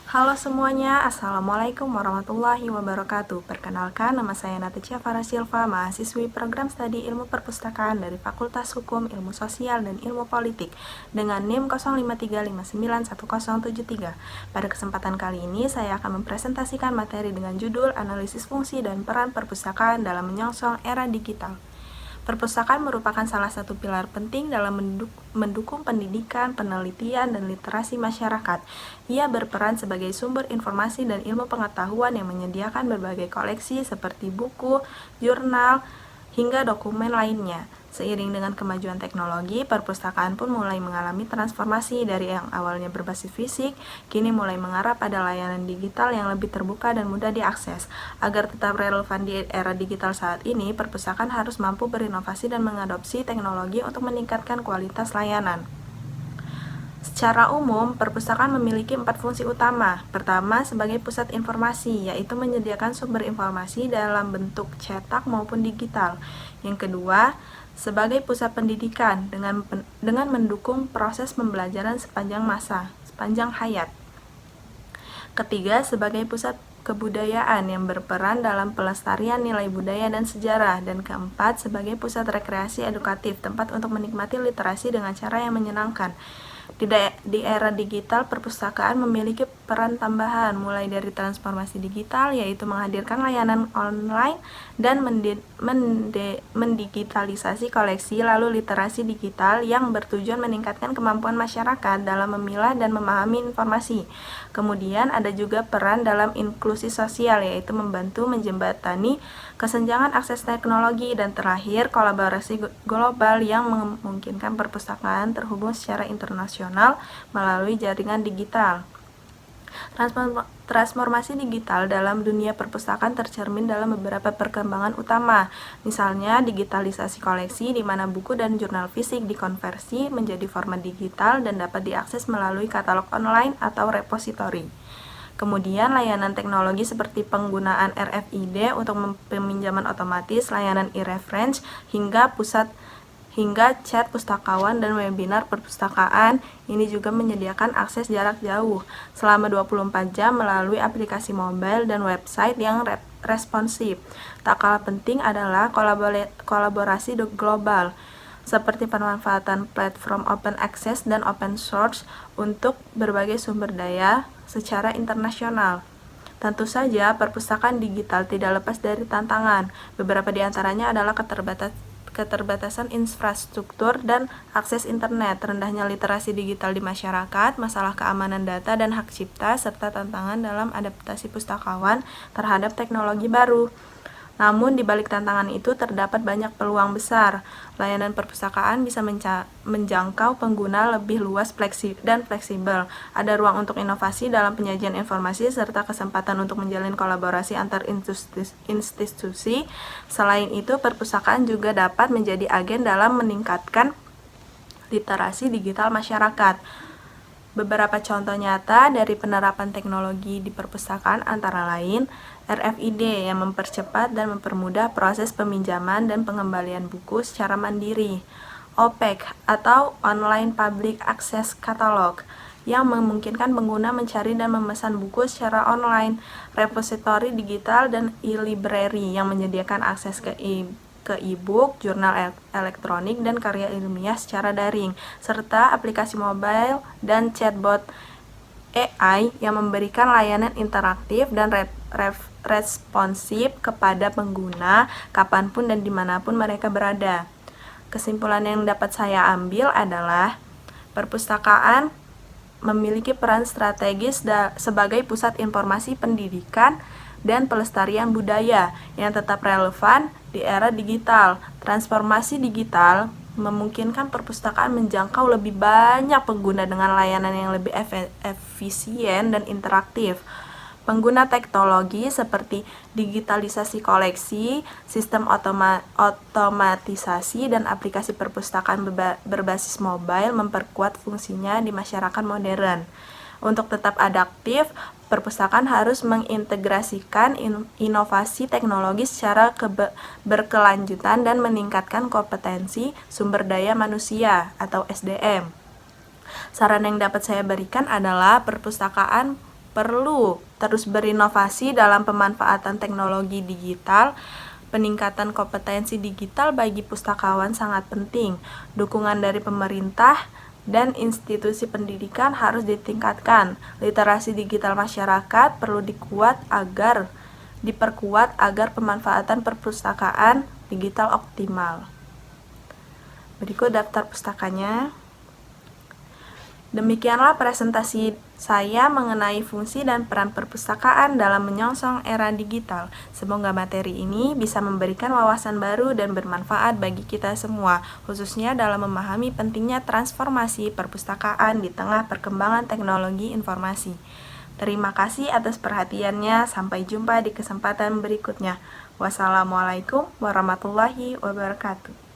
Halo semuanya, Assalamualaikum warahmatullahi wabarakatuh. Perkenalkan, nama saya Natasha Farah Silva, mahasiswi program studi ilmu perpustakaan dari Fakultas Hukum, Ilmu Sosial, dan Ilmu Politik dengan NIM 0535910073. Pada kesempatan kali ini, saya akan mempresentasikan materi dengan judul Analisis Fungsi dan Peran Perpustakaan dalam Menyongsong Era Digital. Perpustakaan merupakan salah satu pilar penting dalam mendukung pendidikan, penelitian, dan literasi masyarakat. Ia berperan sebagai sumber informasi dan ilmu pengetahuan yang menyediakan berbagai koleksi seperti buku, jurnal, hingga dokumen lainnya. Seiring dengan kemajuan teknologi, perpustakaan pun mulai mengalami transformasi dari yang awalnya berbasis fisik, kini mulai mengarah pada layanan digital yang lebih terbuka dan mudah diakses. Agar tetap relevan di era digital saat ini, perpustakaan harus mampu berinovasi dan mengadopsi teknologi untuk meningkatkan kualitas layanan. Secara umum, perpustakaan memiliki 4 fungsi utama. Pertama, sebagai pusat informasi, yaitu menyediakan sumber informasi dalam bentuk cetak maupun digital. Yang kedua, sebagai pusat pendidikan dengan mendukung proses pembelajaran sepanjang hayat. Ketiga, sebagai pusat kebudayaan yang berperan dalam pelestarian nilai budaya dan sejarah. Dan keempat, sebagai pusat rekreasi edukatif, tempat untuk menikmati literasi dengan cara yang menyenangkan. Di era digital, perpustakaan memiliki peran tambahan, mulai dari transformasi digital, yaitu menghadirkan layanan online dan mendigitalisasi koleksi, lalu literasi digital yang bertujuan meningkatkan kemampuan masyarakat dalam memilah dan memahami informasi. Kemudian ada juga peran dalam inklusi sosial, yaitu membantu menjembatani kesenjangan akses teknologi, dan terakhir, kolaborasi global yang memungkinkan perpustakaan terhubung secara internasional melalui jaringan digital. Transformasi digital dalam dunia perpustakaan tercermin dalam beberapa perkembangan utama. Misalnya, digitalisasi koleksi di mana buku dan jurnal fisik dikonversi menjadi format digital dan dapat diakses melalui katalog online atau repositori. Kemudian, layanan teknologi seperti penggunaan RFID untuk peminjaman otomatis, layanan e-reference, hingga chat pustakawan dan webinar perpustakaan ini juga menyediakan akses jarak jauh selama 24 jam melalui aplikasi mobile dan website yang responsif. Tak kalah penting adalah kolaborasi global, seperti pemanfaatan platform open access dan open source untuk berbagai sumber daya secara internasional. Tentu saja, perpustakaan digital tidak lepas dari tantangan. Beberapa di antaranya adalah keterbatasan infrastruktur dan akses internet, rendahnya literasi digital di masyarakat, masalah keamanan data dan hak cipta, serta tantangan dalam adaptasi pustakawan terhadap teknologi baru. Namun, di balik tantangan itu terdapat banyak peluang besar. Layanan perpustakaan bisa menjangkau pengguna lebih luas dan fleksibel. Ada ruang untuk inovasi dalam penyajian informasi serta kesempatan untuk menjalin kolaborasi antar institusi. Selain itu, perpustakaan juga dapat menjadi agen dalam meningkatkan literasi digital masyarakat. Beberapa contoh nyata dari penerapan teknologi di perpustakaan antara lain RFID yang mempercepat dan mempermudah proses peminjaman dan pengembalian buku secara mandiri, OPAC atau Online Public Access Catalog yang memungkinkan pengguna mencari dan memesan buku secara online, repositori digital dan e-library yang menyediakan akses ke e-book, jurnal elektronik, dan karya ilmiah secara daring, serta aplikasi mobile dan chatbot AI yang memberikan layanan interaktif dan responsif kepada pengguna kapanpun dan dimanapun mereka berada. Kesimpulan yang dapat saya ambil adalah perpustakaan memiliki peran strategis sebagai pusat informasi pendidikan dan pelestarian budaya yang tetap relevan di era digital. Transformasi digital memungkinkan perpustakaan menjangkau lebih banyak pengguna dengan layanan yang lebih efisien dan interaktif. Pengguna teknologi seperti digitalisasi koleksi, sistem otomatisasi, dan aplikasi perpustakaan berbasis mobile memperkuat fungsinya di masyarakat modern. Untuk tetap adaptif, perpustakaan harus mengintegrasikan inovasi teknologi secara berkelanjutan dan meningkatkan kompetensi sumber daya manusia atau SDM. Saran yang dapat saya berikan adalah perpustakaan perlu terus berinovasi dalam pemanfaatan teknologi digital. Peningkatan kompetensi digital bagi pustakawan sangat penting. Dukungan dari pemerintah dan institusi pendidikan harus ditingkatkan. Literasi digital masyarakat perlu diperkuat agar pemanfaatan perpustakaan digital optimal. Berikut daftar pustakanya. Demikianlah presentasi saya mengenai fungsi dan peran perpustakaan dalam menyongsong era digital. Semoga materi ini bisa memberikan wawasan baru dan bermanfaat bagi kita semua, khususnya dalam memahami pentingnya transformasi perpustakaan di tengah perkembangan teknologi informasi. Terima kasih atas perhatiannya. Sampai jumpa di kesempatan berikutnya. Wassalamualaikum warahmatullahi wabarakatuh.